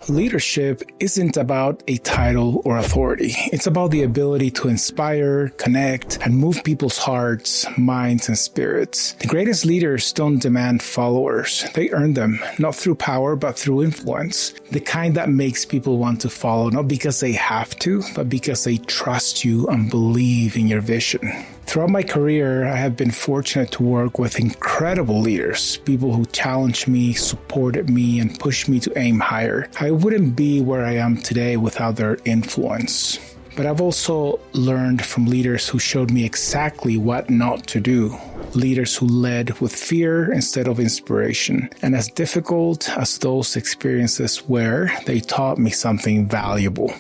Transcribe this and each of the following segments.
Leadership isn't about a title or authority. It's about the ability to inspire, connect, and move people's hearts, minds, and spirits. The greatest leaders don't demand followers. They earn them, not through power, but through influence. The kind that makes people want to follow, not because they have to, but because they trust you and believe in your vision. Throughout my career, I have been fortunate to work with incredible leaders, people who challenged me, supported me, and pushed me to aim higher. I wouldn't be where I am today without their influence. But I've also learned from leaders who showed me exactly what not to do. Leaders who led with fear instead of inspiration. And as difficult as those experiences were, they taught me something valuable.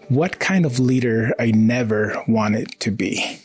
What kind of leader I never wanted to be.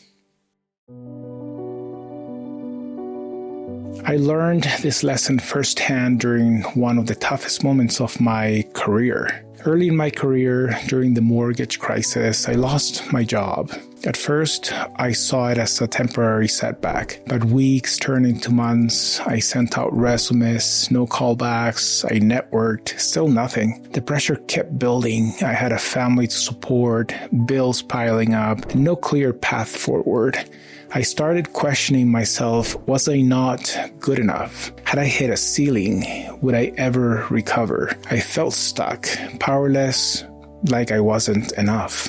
I learned this lesson firsthand during one of the toughest moments of my career. Early in my career, during the mortgage crisis, I lost my job. At first, I saw it as a temporary setback, but weeks turned into months. I sent out resumes, no callbacks, I networked, still nothing. The pressure kept building. I had a family to support, bills piling up, and no clear path forward. I started questioning myself, was I not good enough? Had I hit a ceiling? Would I ever recover? I felt stuck, powerless, like I wasn't enough.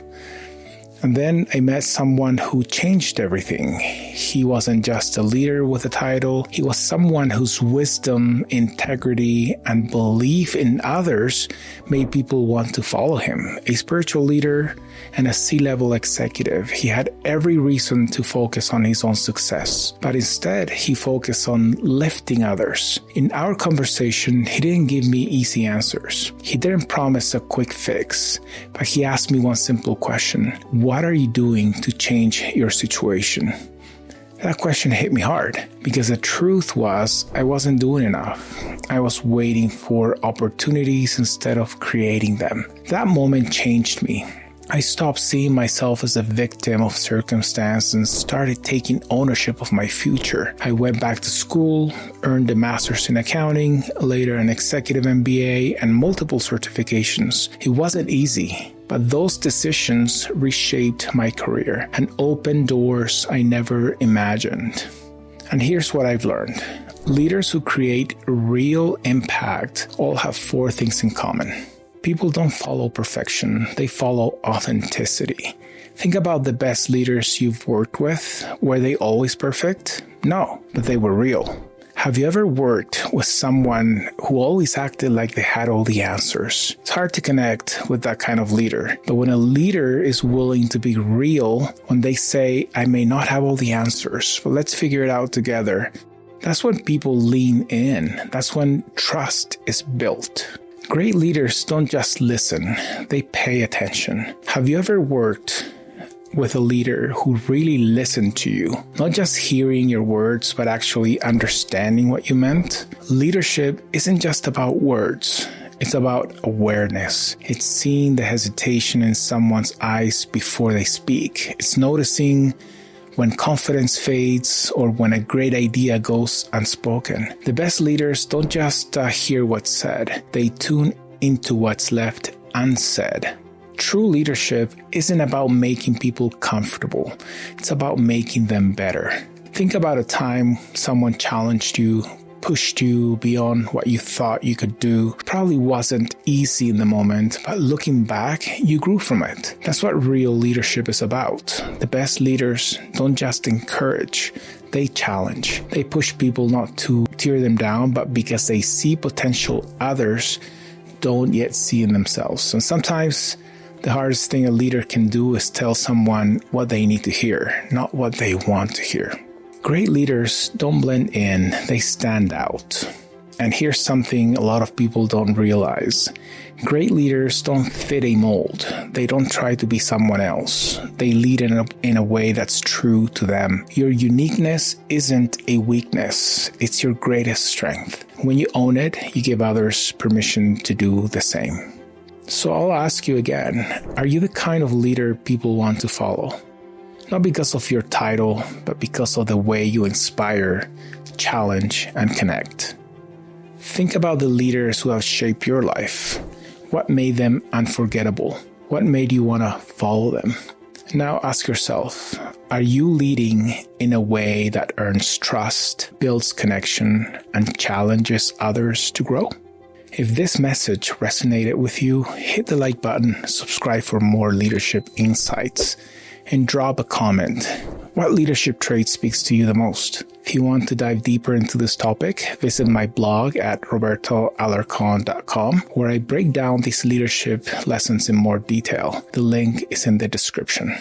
And then I met someone who changed everything. He wasn't just a leader with a title. He was someone whose wisdom, integrity, and belief in others made people want to follow him. A spiritual leader and a C-level executive. He had every reason to focus on his own success, but instead he focused on lifting others. In our conversation, he didn't give me easy answers. He didn't promise a quick fix, but he asked me one simple question. What are you doing to change your situation? That question hit me hard because the truth was I wasn't doing enough. I was waiting for opportunities instead of creating them. That moment changed me. I stopped seeing myself as a victim of circumstance and started taking ownership of my future. I went back to school, earned a master's in accounting, later an executive MBA, and multiple certifications. It wasn't easy, but those decisions reshaped my career and opened doors I never imagined. And here's what I've learned. Leaders who create real impact all have four things in common. People don't follow perfection, they follow authenticity. Think about the best leaders you've worked with. Were they always perfect? No, but they were real. Have you ever worked with someone who always acted like they had all the answers? It's hard to connect with that kind of leader. But when a leader is willing to be real, when they say, I may not have all the answers, but let's figure it out together, that's when people lean in. That's when trust is built. Great leaders don't just listen, they pay attention. Have you ever worked with a leader who really listened to you? Not just hearing your words, but actually understanding what you meant? Leadership isn't just about words. It's about awareness. It's seeing the hesitation in someone's eyes before they speak. It's noticing when confidence fades or when a great idea goes unspoken. The best leaders don't just hear what's said. They tune into what's left unsaid. True leadership isn't about making people comfortable. It's about making them better. Think about a time someone challenged you, pushed you beyond what you thought you could do. Probably wasn't easy in the moment, but looking back, you grew from it. That's what real leadership is about. The best leaders don't just encourage, they challenge. They push people not to tear them down, but because they see potential others don't yet see in themselves. And sometimes the hardest thing a leader can do is tell someone what they need to hear, not what they want to hear. Great leaders don't blend in, they stand out. And here's something a lot of people don't realize. Great leaders don't fit a mold. They don't try to be someone else. They lead in a way that's true to them. Your uniqueness isn't a weakness. It's your greatest strength. When you own it, you give others permission to do the same. So I'll ask you again, are you the kind of leader people want to follow? Not because of your title, but because of the way you inspire, challenge, and connect. Think about the leaders who have shaped your life. What made them unforgettable? What made you want to follow them? Now ask yourself, are you leading in a way that earns trust, builds connection, and challenges others to grow? If this message resonated with you, hit the like button, subscribe for more leadership insights, and drop a comment. What leadership trait speaks to you the most? If you want to dive deeper into this topic, visit my blog at robertoalarcon.com, where I break down these leadership lessons in more detail. The link is in the description.